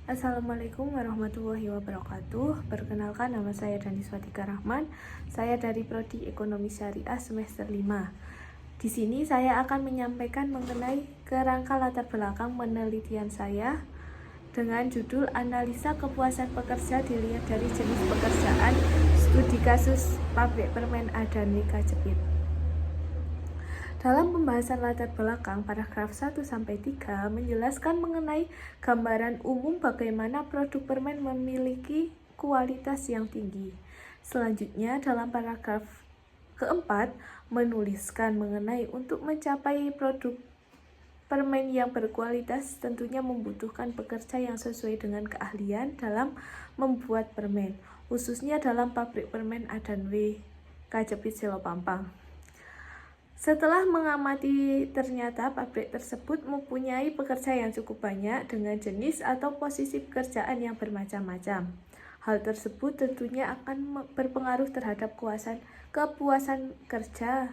Assalamualaikum warahmatullahi wabarakatuh. Perkenalkan, nama saya Daniswatika Rahman. Saya dari Prodi Ekonomi Syariah semester 5. Di sini saya akan menyampaikan mengenai kerangka latar belakang penelitian saya dengan judul Analisa Kepuasan Pekerja Dilihat dari Jenis Pekerjaan Studi Kasus Pabrik Permen A dan W Kajepit. Dalam pembahasan latar belakang, paragraf 1-3 menjelaskan mengenai gambaran umum bagaimana produk permen memiliki kualitas yang tinggi. Selanjutnya, dalam paragraf keempat, menuliskan mengenai untuk mencapai produk permen yang berkualitas tentunya membutuhkan pekerja yang sesuai dengan keahlian dalam membuat permen, khususnya dalam pabrik permen A dan W Kajepit Selopampang. Setelah mengamati, ternyata pabrik tersebut mempunyai pekerja yang cukup banyak dengan jenis atau posisi pekerjaan yang bermacam-macam. Hal tersebut tentunya akan berpengaruh terhadap kepuasan kerja.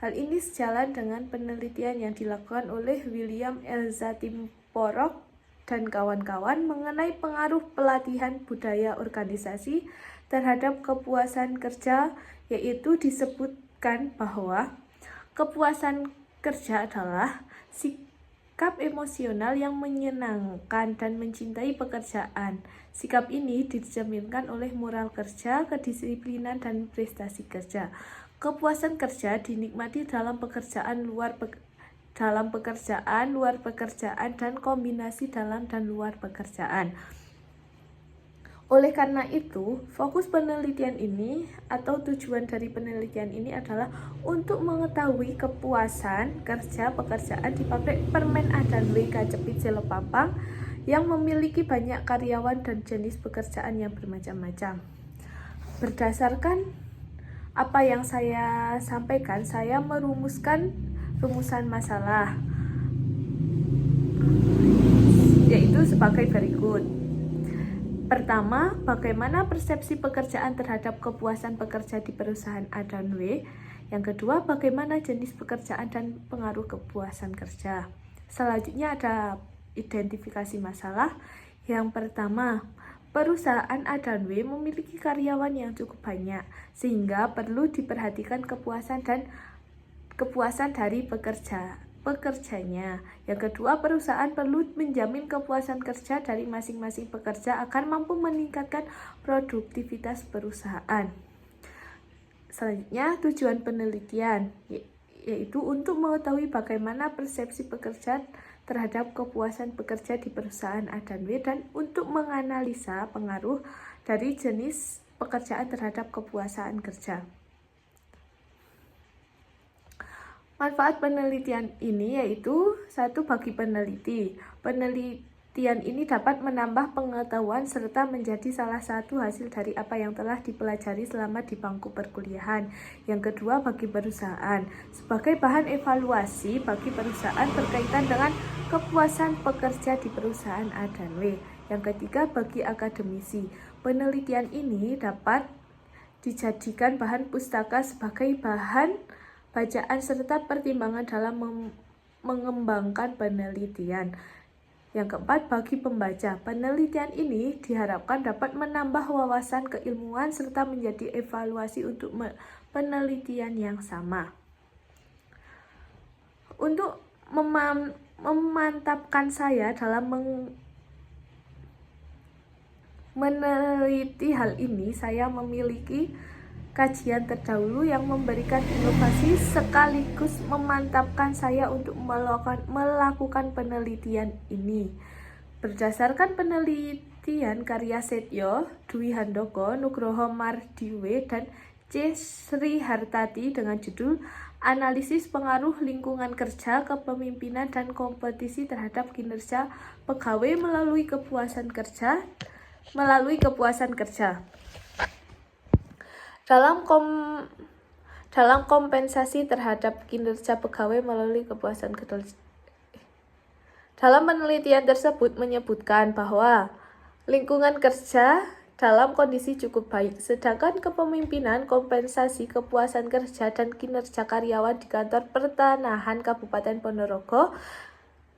Hal ini sejalan dengan penelitian yang dilakukan oleh William Elza Timporok dan kawan-kawan mengenai pengaruh pelatihan budaya organisasi terhadap kepuasan kerja, yaitu disebutkan bahwa kepuasan kerja adalah sikap emosional yang menyenangkan dan mencintai pekerjaan. Sikap ini dicerminkan oleh moral kerja, kedisiplinan, dan prestasi kerja. Kepuasan kerja dinikmati dalam pekerjaan, luar pekerjaan, dan kombinasi dalam dan luar pekerjaan. Oleh karena itu, fokus penelitian ini atau tujuan dari penelitian ini adalah untuk mengetahui kepuasan kerja pekerjaan di pabrik permen A dan W Kajepit Selopampang yang memiliki banyak karyawan dan jenis pekerjaan yang bermacam-macam. Berdasarkan apa yang saya sampaikan, saya merumuskan rumusan masalah, yaitu sebagai berikut. Pertama, bagaimana persepsi pekerjaan terhadap kepuasan pekerja di perusahaan A dan W. Yang kedua, bagaimana jenis pekerjaan dan pengaruh kepuasan kerja. Selanjutnya ada identifikasi masalah. Yang pertama, perusahaan A dan W memiliki karyawan yang cukup banyak, sehingga perlu diperhatikan kepuasan dari pekerjanya. Yang kedua, perusahaan perlu menjamin kepuasan kerja dari masing-masing pekerja agar mampu meningkatkan produktivitas perusahaan. Selanjutnya, tujuan penelitian yaitu untuk mengetahui bagaimana persepsi pekerja terhadap kepuasan pekerja di perusahaan A dan W dan untuk menganalisa pengaruh dari jenis pekerjaan terhadap kepuasan kerja. Manfaat penelitian ini yaitu satu, bagi peneliti. Penelitian ini dapat menambah pengetahuan serta menjadi salah satu hasil dari apa yang telah dipelajari selama di bangku perkuliahan. Yang kedua, bagi perusahaan. Sebagai bahan evaluasi bagi perusahaan berkaitan dengan kepuasan pekerja di perusahaan A dan W. Yang ketiga, bagi akademisi. Penelitian ini dapat dijadikan bahan pustaka sebagai bahan bacaan serta pertimbangan dalam mengembangkan penelitian. Yang keempat, bagi pembaca. Penelitian ini diharapkan dapat menambah wawasan keilmuan serta menjadi evaluasi untuk penelitian yang sama. Untuk memantapkan saya dalam meneliti hal ini, saya memiliki kajian terdahulu yang memberikan inovasi sekaligus memantapkan saya untuk melakukan penelitian ini. Berdasarkan penelitian karya Setyo, Dwi Handoko, Nugroho Mardiwe, dan C. Sri Hartati dengan judul Analisis Pengaruh Lingkungan Kerja, Kepemimpinan, dan Kompetisi terhadap Kinerja Pegawai melalui kepuasan kerja. Dalam kompensasi terhadap kinerja pegawai melalui kepuasan kerja. Dalam penelitian tersebut menyebutkan bahwa lingkungan kerja dalam kondisi cukup baik, sedangkan kepemimpinan, kompensasi, kepuasan kerja, dan kinerja karyawan di kantor pertanahan Kabupaten Ponorogo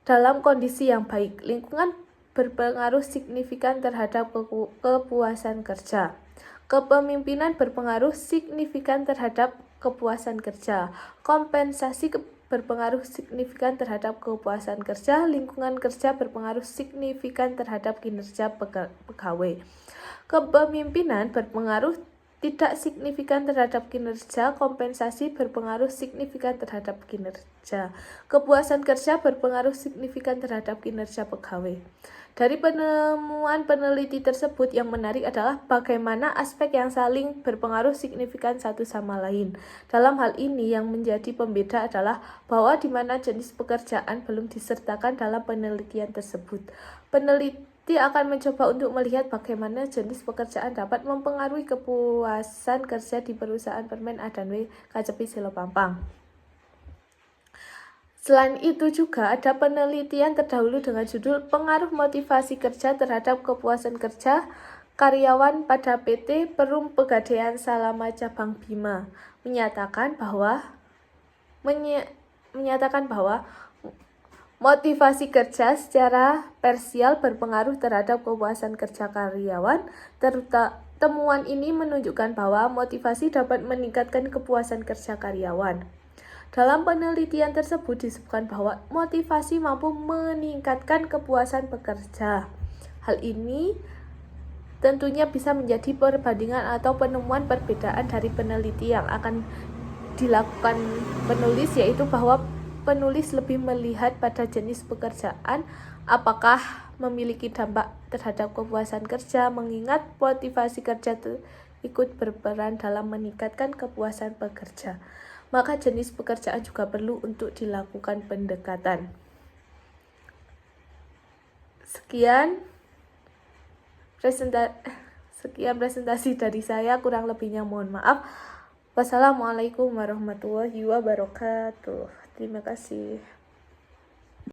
dalam kondisi yang baik. Lingkungan berpengaruh signifikan terhadap kepuasan kerja. Kepemimpinan berpengaruh signifikan terhadap kepuasan kerja. Kompensasi berpengaruh signifikan terhadap kepuasan kerja. Lingkungan kerja berpengaruh signifikan terhadap kinerja pegawai. Kepemimpinan berpengaruh tidak signifikan terhadap kinerja. Kompensasi berpengaruh signifikan terhadap kinerja. Kepuasan kerja berpengaruh signifikan terhadap kinerja pegawai. Dari penemuan peneliti tersebut, yang menarik adalah bagaimana aspek yang saling berpengaruh signifikan satu sama lain. Dalam hal ini, yang menjadi pembeda adalah bahwa di mana jenis pekerjaan belum disertakan dalam penelitian tersebut. Peneliti akan mencoba untuk melihat bagaimana jenis pekerjaan dapat mempengaruhi kepuasan kerja di perusahaan permen A dan W KCP Selopampang. Selain itu juga ada penelitian terdahulu dengan judul Pengaruh Motivasi Kerja Terhadap Kepuasan Kerja Karyawan pada PT Perum Pegadaian Salama Cabang Bima, menyatakan bahwa motivasi kerja secara parsial berpengaruh terhadap kepuasan kerja karyawan. Temuan ini menunjukkan bahwa motivasi dapat meningkatkan kepuasan kerja karyawan. Dalam penelitian tersebut disebutkan bahwa motivasi mampu meningkatkan kepuasan pekerja. Hal ini tentunya bisa menjadi perbandingan atau penemuan perbedaan dari peneliti yang akan dilakukan penulis, yaitu bahwa penulis lebih melihat pada jenis pekerjaan apakah memiliki dampak terhadap kepuasan kerja, mengingat motivasi kerja ikut berperan dalam meningkatkan kepuasan pekerja. Maka jenis pekerjaan juga perlu untuk dilakukan pendekatan. Sekian presentasi dari saya, kurang lebihnya mohon maaf. Wassalamualaikum warahmatullahi wabarakatuh. Terima kasih.